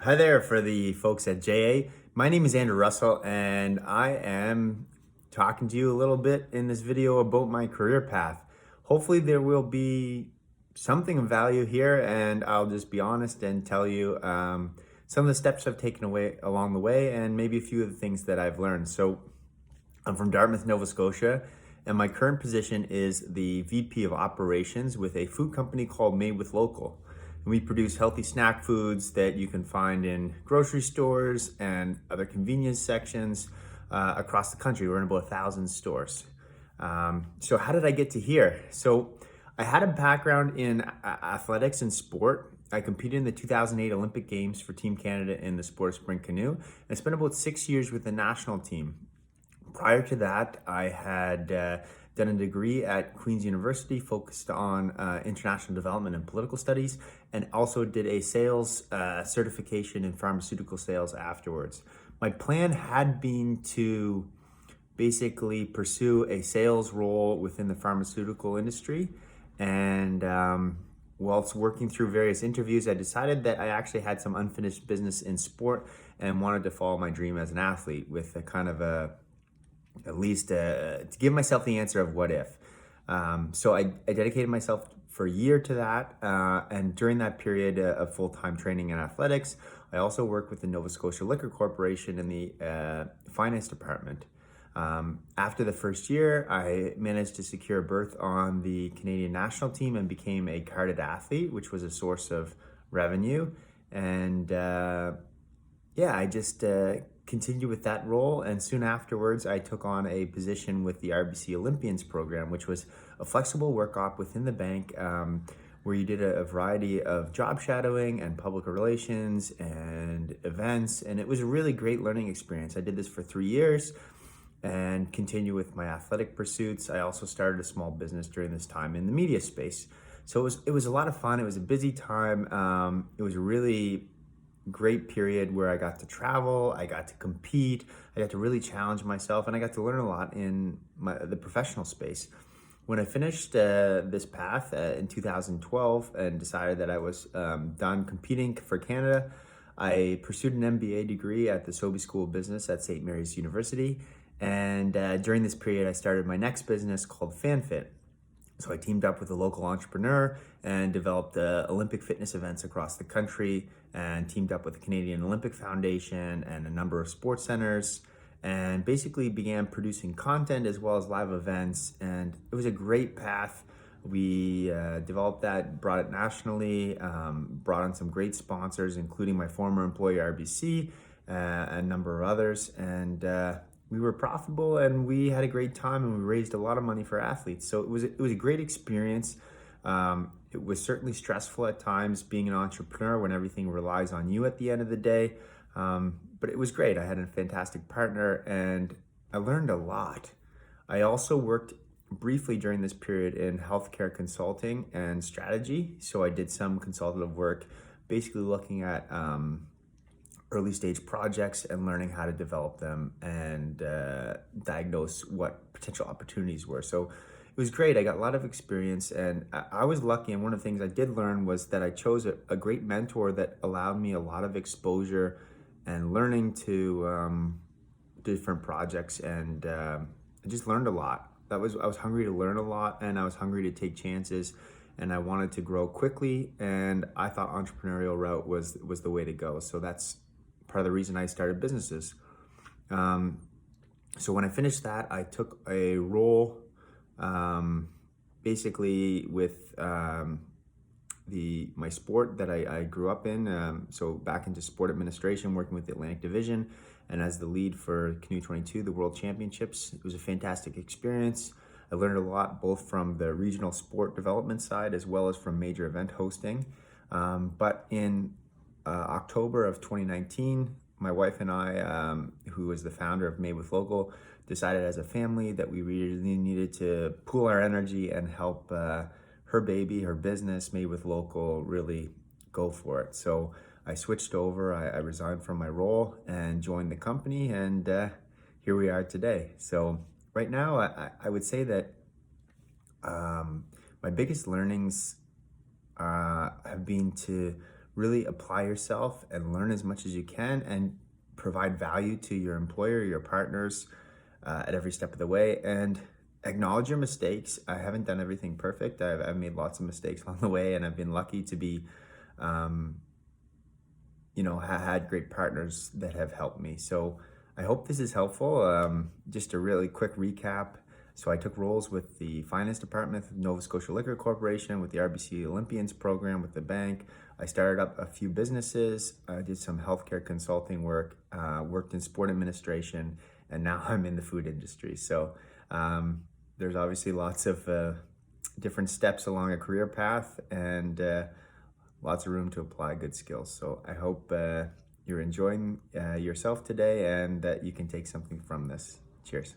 Hi there for the folks at JA. My name is Andrew Russell, and I am talking to you a little bit in this video about my career path. Hopefully there will be something of value here, and I'll just be honest and tell you some of the steps I've taken away along the way and maybe a few of the things that I've learned. So I'm from Dartmouth, Nova Scotia, and my current position is the VP of Operations with a food company called Made with Local. And we produce healthy snack foods that you can find in grocery stores and other convenience sections across the country. We're in about 1,000 stores. So how did I get to here? So I had a background in athletics and sport. I competed in the 2008 Olympic Games for Team Canada in the sport of sprint canoe. And I spent about 6 years with the national team. Prior to that, I had done a degree at Queen's University focused on international development and political studies, and also did a sales certification in pharmaceutical sales afterwards. My plan had been to basically pursue a sales role within the pharmaceutical industry, and whilst working through various interviews, I decided that I actually had some unfinished business in sport and wanted to follow my dream as an athlete with a kind of at least to give myself the answer of what if. So I dedicated myself for a year to that. And during that period of full-time training in athletics, I also worked with the Nova Scotia Liquor Corporation in the finance department. After the first year, I managed to secure a berth on the Canadian national team and became a carded athlete, which was a source of revenue. And I just continued with that role, and soon afterwards I took on a position with the RBC Olympians program, which was a flexible work op within the bank where you did a variety of job shadowing and public relations and events, and it was a really great learning experience. I did this for 3 years and continue with my athletic pursuits. I also started a small business during this time in the media space. So it was a lot of fun. It was a busy time. It was a really great period where I got to travel, I got to compete, I got to really challenge myself, and I got to learn a lot in the professional space. When I finished this path in 2012 and decided that I was done competing for Canada, I pursued an MBA degree at the Sobey School of Business at St. Mary's University. And during this period, I started my next business called FanFit. So I teamed up with a local entrepreneur and developed Olympic fitness events across the country, and teamed up with the Canadian Olympic Foundation and a number of sports centers, and basically began producing content as well as live events. And it was a great path. We developed that, brought it nationally, brought on some great sponsors, including my former employer RBC, and a number of others. And we were profitable, and we had a great time, and we raised a lot of money for athletes. So it was a great experience. It was certainly stressful at times being an entrepreneur when everything relies on you at the end of the day. But it was great. I had a fantastic partner, and I learned a lot. I also worked briefly during this period in healthcare consulting and strategy. So I did some consultative work, basically looking at early stage projects and learning how to develop them and diagnose what potential opportunities were. So it was great. I got a lot of experience, and I was lucky. And one of the things I did learn was that I chose a great mentor that allowed me a lot of exposure and learning to different projects. And I just learned a lot. I was hungry to learn a lot, and I was hungry to take chances, and I wanted to grow quickly. And I thought entrepreneurial route was the way to go. So that's part of the reason I started businesses. So when I finished that, I took a role basically with my sport that I grew up in. So back into sport administration, working with the Atlantic Division, and as the lead for Canoe 22, the World Championships. It was a fantastic experience. I learned a lot, both from the regional sport development side as well as from major event hosting. But in October of 2019, my wife and I, who is the founder of Made with Local, decided as a family that we really needed to pool our energy and help her baby, her business, Made with Local, really go for it. So I switched over, I resigned from my role and joined the company, and here we are today. So right now, I would say that my biggest learnings have been to really apply yourself and learn as much as you can and provide value to your employer, your partners at every step of the way. And acknowledge your mistakes. I haven't done everything perfect. I've made lots of mistakes along the way, and I've been lucky to be, had great partners that have helped me. So I hope this is helpful. Just a really quick recap. So I took roles with the finance department of Nova Scotia Liquor Corporation, with the RBC Olympians program, with the bank. I started up a few businesses. I did some healthcare consulting work, worked in sport administration, and now I'm in the food industry. So there's obviously lots of different steps along a career path, and lots of room to apply good skills. So I hope you're enjoying yourself today and that you can take something from this. Cheers.